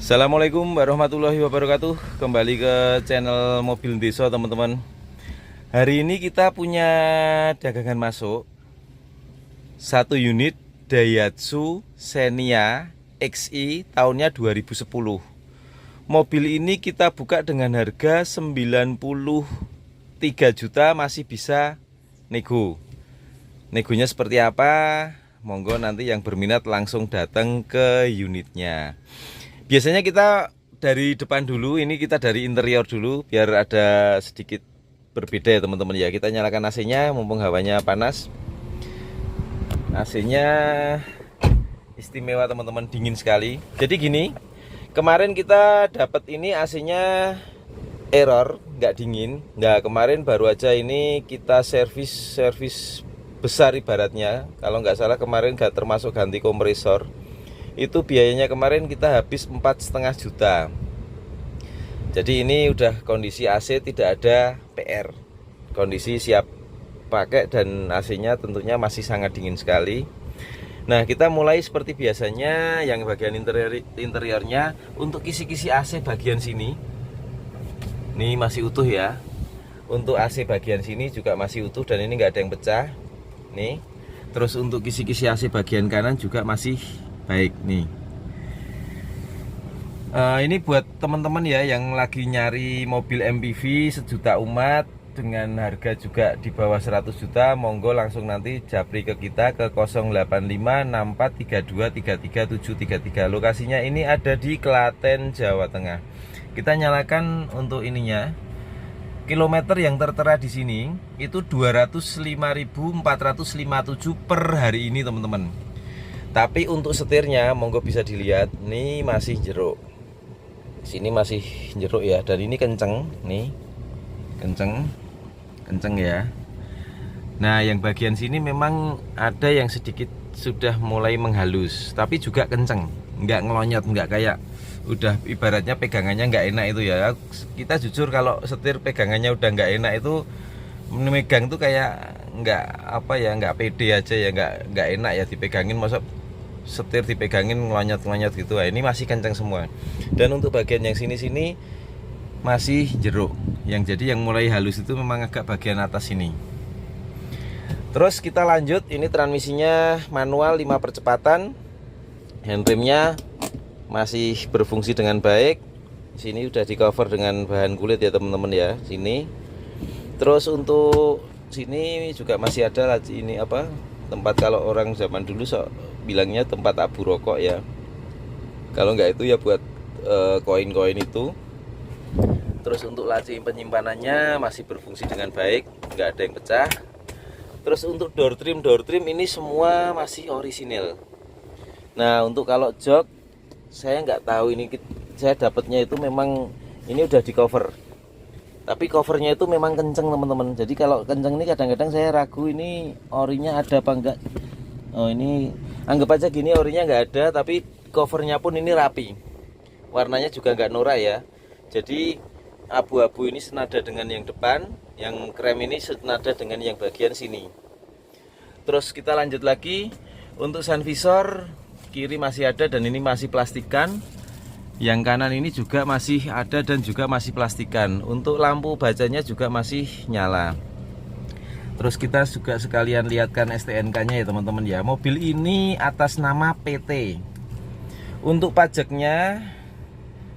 Assalamualaikum warahmatullahi wabarakatuh. Kembali ke channel Mobil Desa teman-teman. Hari ini kita punya dagangan masuk satu unit Daihatsu Xenia XI tahunnya 2010. Mobil ini kita buka dengan harga 93 juta, masih bisa nego. Negonya seperti apa? Monggo nanti yang berminat langsung datang ke unitnya. Biasanya kita dari depan dulu, ini kita dari interior dulu biar ada sedikit berbeda ya teman-teman ya. Kita nyalakan AC-nya mumpung hawanya panas. AC-nya istimewa teman-teman, dingin sekali. Jadi gini, kemarin kita dapat ini AC-nya error, nggak dingin. Nggak, kemarin baru aja ini kita servis besar ibaratnya. Kalau nggak salah kemarin nggak termasuk ganti kompresor. Itu biayanya kemarin kita habis 4,5 juta. Jadi ini udah kondisi AC, tidak ada PR, kondisi siap pakai, dan AC-nya tentunya masih sangat dingin sekali. Nah, kita mulai seperti biasanya, yang bagian interiornya. Untuk kisi-kisi AC bagian sini ini masih utuh ya. Untuk AC bagian sini juga masih utuh dan ini nggak ada yang pecah nih. Terus untuk kisi-kisi AC bagian kanan juga masih baik nih. Ini buat teman-teman ya yang lagi nyari mobil MPV sejuta umat dengan harga juga di bawah 100 juta, monggo langsung nanti japri ke kita ke 085643233733. Lokasinya ini ada di Klaten, Jawa Tengah. Kita nyalakan untuk ininya. Kilometer yang tertera di sini itu 205.457 per hari ini teman-teman. Tapi untuk setirnya monggo bisa dilihat, nih masih jeruk. Sini masih jeruk ya, dan ini kenceng nih. Kenceng ya. Nah, yang bagian sini memang ada yang sedikit sudah mulai menghalus, tapi juga kenceng, nggak ngelonyot, nggak kayak udah ibaratnya pegangannya nggak enak itu ya. Kita jujur kalau setir pegangannya udah nggak enak itu, memegang tuh kayak nggak apa ya, nggak pede aja ya, nggak enak ya dipegangin. Masa setir dipegangin ngelonyot gitu. Nah, ini masih kencang semua. Dan untuk bagian yang sini masih jeruk. Yang jadi yang mulai halus itu memang agak bagian atas ini. Terus kita lanjut, ini transmisinya manual 5 percepatan. Handremnya masih berfungsi dengan baik. Sini udah di cover dengan bahan kulit ya teman-teman ya, sini. Terus untuk sini juga masih ada ini apa? Tempat, kalau orang zaman dulu bilangnya tempat abu rokok ya. Kalau nggak itu ya buat koin-koin itu. Terus untuk laci penyimpanannya masih berfungsi dengan baik, nggak ada yang pecah. Terus untuk door trim ini semua masih orisinil. Nah, untuk kalau jok saya nggak tahu, ini saya dapatnya itu memang ini udah di cover. Tapi covernya itu memang kenceng teman-teman. Jadi kalau kenceng ini kadang-kadang saya ragu ini orinya ada apa enggak. Oh, ini anggap aja gini, orinya nggak ada, tapi covernya pun ini rapi. Warnanya juga nggak norak ya. Jadi abu-abu ini senada dengan yang depan, yang krem ini senada dengan yang bagian sini. Terus kita lanjut lagi. Untuk sun visor kiri masih ada dan ini masih plastikan. Yang kanan ini juga masih ada dan juga masih plastikan. Untuk lampu bacanya juga masih nyala. Terus kita juga sekalian lihatkan STNK-nya ya teman-teman ya. Mobil ini atas nama PT. Untuk pajaknya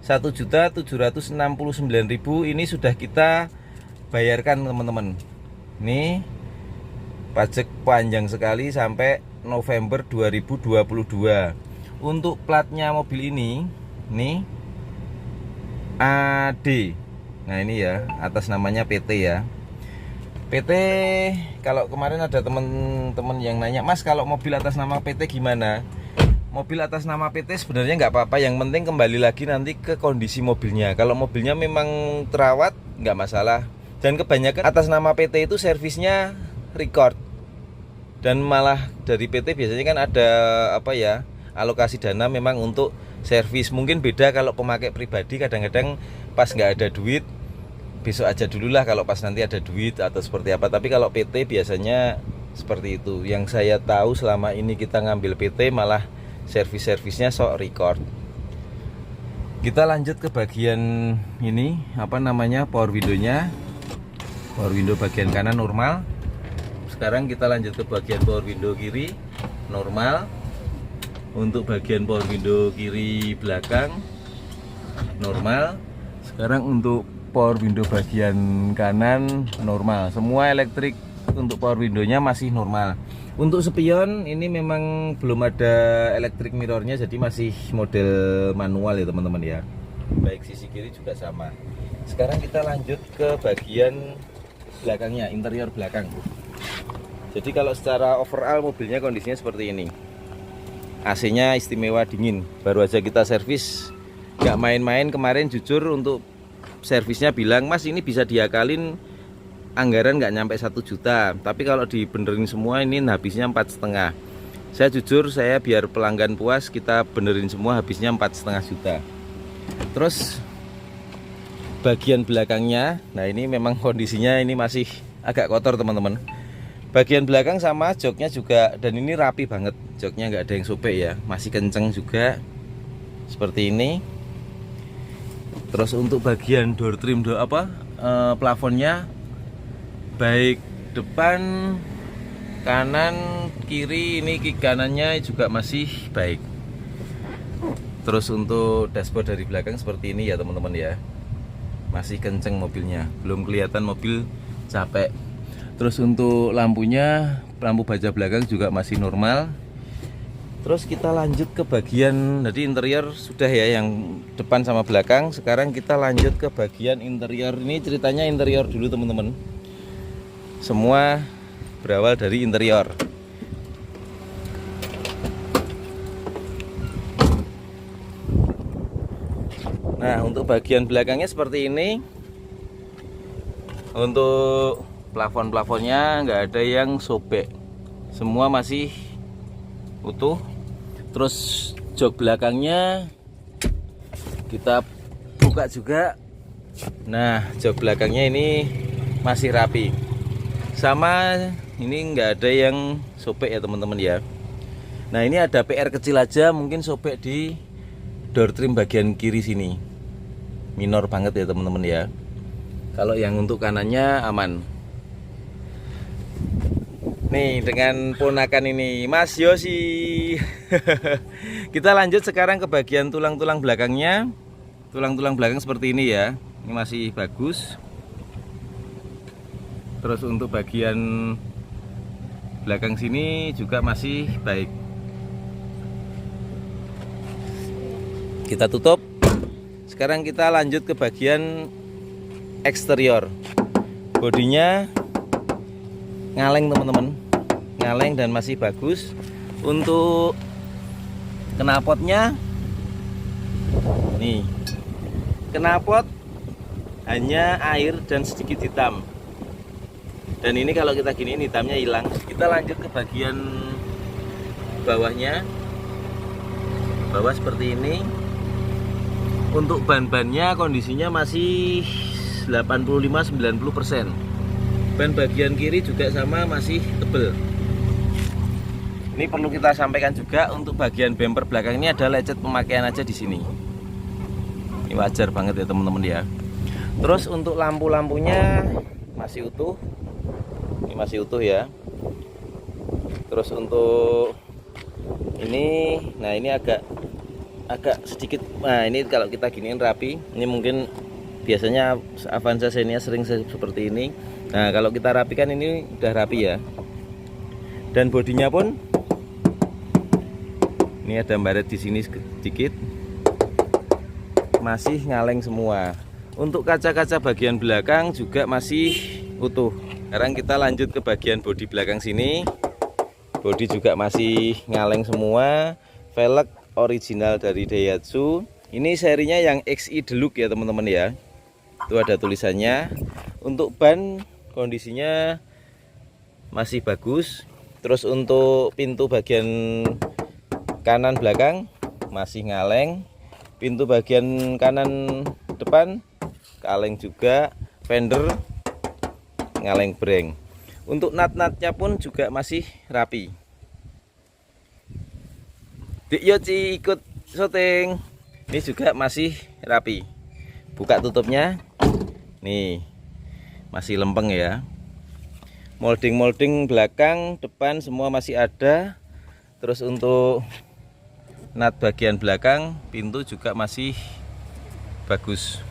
1.769.000 ini sudah kita bayarkan teman-teman. Ini pajak panjang sekali sampai November 2022. Untuk platnya mobil ini nih AD. Nah, ini ya atas namanya PT ya. PT, kalau kemarin ada teman-teman yang nanya, "Mas, kalau mobil atas nama PT gimana?" Mobil atas nama PT sebenarnya nggak apa-apa, yang penting kembali lagi nanti ke kondisi mobilnya. Kalau mobilnya memang terawat nggak masalah. Dan kebanyakan atas nama PT itu servisnya record. Dan malah dari PT biasanya kan ada apa ya, alokasi dana memang untuk servis. Mungkin beda kalau pemakai pribadi, kadang-kadang pas nggak ada duit, besok aja dulu lah kalau pas nanti ada duit atau seperti apa. Tapi kalau PT biasanya seperti itu. Yang saya tahu selama ini kita ngambil PT malah servis-servisnya sok record. Kita lanjut ke bagian ini, apa namanya, power window-nya. Power window bagian kanan normal. Sekarang kita lanjut ke bagian power window kiri normal. Untuk bagian power window kiri belakang normal. Sekarang untuk power window bagian kanan normal. Semua elektrik untuk power window-nya masih normal. Untuk spion ini memang belum ada electric mirrornya, jadi masih model manual ya teman-teman ya. Baik sisi kiri juga sama. Sekarang kita lanjut ke bagian belakangnya, interior belakang. Jadi kalau secara overall mobilnya kondisinya seperti ini. AC-nya istimewa dingin, baru aja kita servis, nggak main-main. Kemarin jujur untuk servisnya bilang, Mas ini bisa diakalin, anggaran nggak nyampe 1 juta, tapi kalau dibenerin semua ini habisnya 4,5. Saya jujur, saya biar pelanggan puas, kita benerin semua habisnya 4,5 juta. Terus bagian belakangnya, nah ini memang kondisinya ini masih agak kotor teman-teman. Bagian belakang sama, joknya juga, dan ini rapi banget, joknya nggak ada yang sobek ya, masih kenceng juga seperti ini. Terus untuk bagian door trim, plafonnya, baik depan, kanan, kiri, ini kiri kanannya juga masih baik. Terus untuk dashboard dari belakang seperti ini ya teman-teman ya, masih kenceng mobilnya, belum kelihatan mobil capek. Terus untuk lampunya, lampu baja belakang juga masih normal. Terus kita lanjut ke bagian, jadi interior sudah ya yang depan sama belakang. Sekarang kita lanjut ke bagian interior. Ini ceritanya interior dulu teman-teman. Semua berawal dari interior. Nah, untuk bagian belakangnya seperti ini. Untuk plafon-plafonnya nggak ada yang sobek, semua masih utuh. Terus jok belakangnya kita buka juga. Nah, jok belakangnya ini masih rapi. Sama ini nggak ada yang sobek ya teman-teman ya. Nah, ini ada PR kecil aja, mungkin sobek di door trim bagian kiri sini. Minor banget ya teman-teman ya. Kalau yang untuk kanannya aman. Nih dengan ponakan ini Mas Yosi. Kita lanjut sekarang ke bagian tulang-tulang belakangnya. Tulang-tulang belakang seperti ini ya, ini masih bagus. Terus untuk bagian belakang sini juga masih baik. Kita tutup. Sekarang kita lanjut ke bagian eksterior. Bodinya ngaleng teman-teman, ngaleng dan masih bagus. Untuk knalpotnya, nih knalpot hanya air dan sedikit hitam. Dan ini kalau kita gini hitamnya hilang. Kita lanjut ke bagian bawahnya. Bawah seperti ini. Untuk ban-bannya kondisinya masih 85-90%. Ban bagian kiri juga sama, masih tebel. Ini perlu kita sampaikan juga, untuk bagian bumper belakang ini ada lecet pemakaian aja di sini. Ini wajar banget ya teman-teman ya. Terus untuk lampu-lampunya masih utuh. Ini masih utuh ya. Terus untuk ini, nah ini agak sedikit, nah ini kalau kita giniin rapi. Ini mungkin biasanya Avanza Xenia sering seperti ini. Nah kalau kita rapikan ini udah rapi ya. Dan bodinya pun ini ada baret di sini sedikit, masih ngaleng semua. Untuk kaca-kaca bagian belakang juga masih utuh. Sekarang kita lanjut ke bagian bodi belakang sini. Bodi juga masih ngaleng semua. Velg original dari Daihatsu. Ini serinya yang XI Deluxe ya teman-teman ya. Itu ada tulisannya. Untuk ban kondisinya masih bagus. Terus untuk pintu bagian kanan belakang masih ngaleng. Pintu bagian kanan depan kaleng juga. Fender ngaleng breng. Untuk nat-natnya pun juga masih rapi. Dik Yoci ikut syuting. Ini juga masih rapi. Buka tutupnya. Nih. Masih lempeng ya. Molding-molding belakang, depan semua masih ada. Terus untuk nut bagian belakang, pintu juga masih bagus.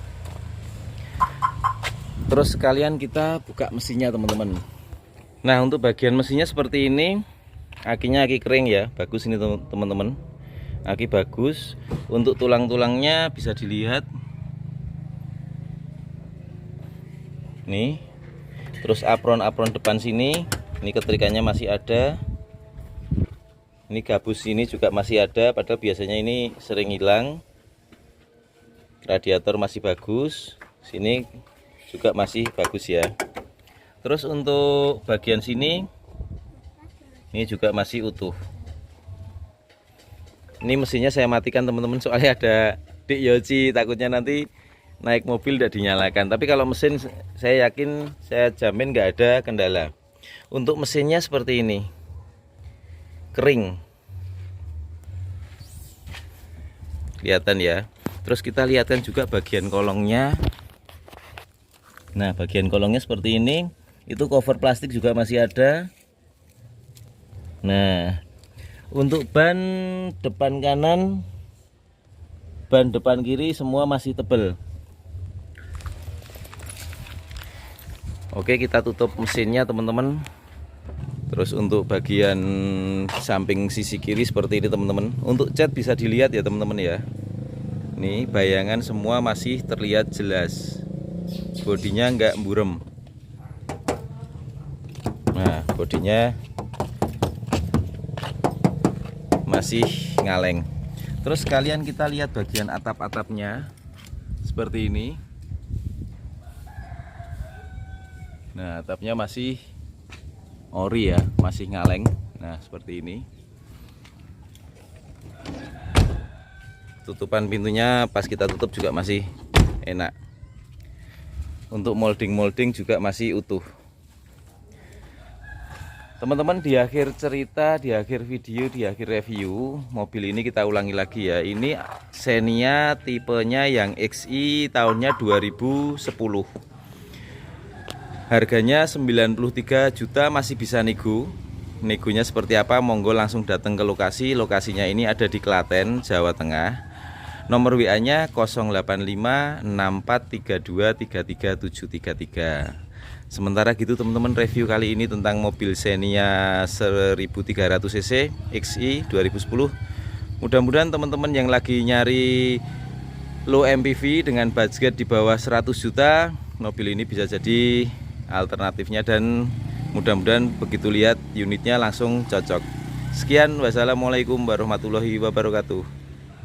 Terus sekalian kita buka mesinnya teman-teman. Nah, untuk bagian mesinnya seperti ini. Akinya aki kering ya, bagus ini teman-teman. Aki bagus. Untuk tulang-tulangnya bisa dilihat. Nih. Terus apron-apron depan sini, ini ketrikannya masih ada. Ini gabus ini juga masih ada, padahal biasanya ini sering hilang. Radiator masih bagus. Sini juga masih bagus ya. Terus untuk bagian sini ini juga masih utuh. Ini mesinnya saya matikan teman-teman, soalnya ada Dik Yoci, takutnya nanti naik mobil tidak dinyalakan. Tapi kalau mesin saya yakin, saya jamin nggak ada kendala. Untuk mesinnya seperti ini, kering, kelihatan ya. Terus kita lihatkan juga bagian kolongnya. Nah, bagian kolongnya seperti ini. Itu cover plastik juga masih ada. Nah, untuk ban depan kanan, ban depan kiri semua masih tebal. Oke, kita tutup mesinnya teman-teman. Terus untuk bagian samping sisi kiri seperti ini teman-teman. Untuk cat bisa dilihat ya teman-teman ya. Nih bayangan semua masih terlihat jelas. Bodinya enggak burem. Nah, bodinya masih ngaleng. Terus sekalian kita lihat bagian atap-atapnya seperti ini. Nah, atapnya masih ori ya, masih ngaleng. Nah, seperti ini. Tutupan pintunya pas kita tutup juga masih enak. Untuk molding-molding juga masih utuh. Teman-teman, di akhir cerita, di akhir video, di akhir review mobil ini kita ulangi lagi ya. Ini Xenia tipenya yang XI tahunnya 2010. Harganya 93 juta, masih bisa nego. Negonya seperti apa? Monggo langsung datang ke lokasi. Lokasinya ini ada di Klaten, Jawa Tengah. Nomor WA-nya 085643233733. Sementara gitu teman-teman, review kali ini tentang mobil Xenia 1300 cc XI 2010. Mudah-mudahan teman-teman yang lagi nyari low MPV dengan budget di bawah 100 juta, mobil ini bisa jadi alternatifnya, dan mudah-mudahan begitu lihat unitnya langsung cocok. Sekian, wassalamualaikum warahmatullahi wabarakatuh.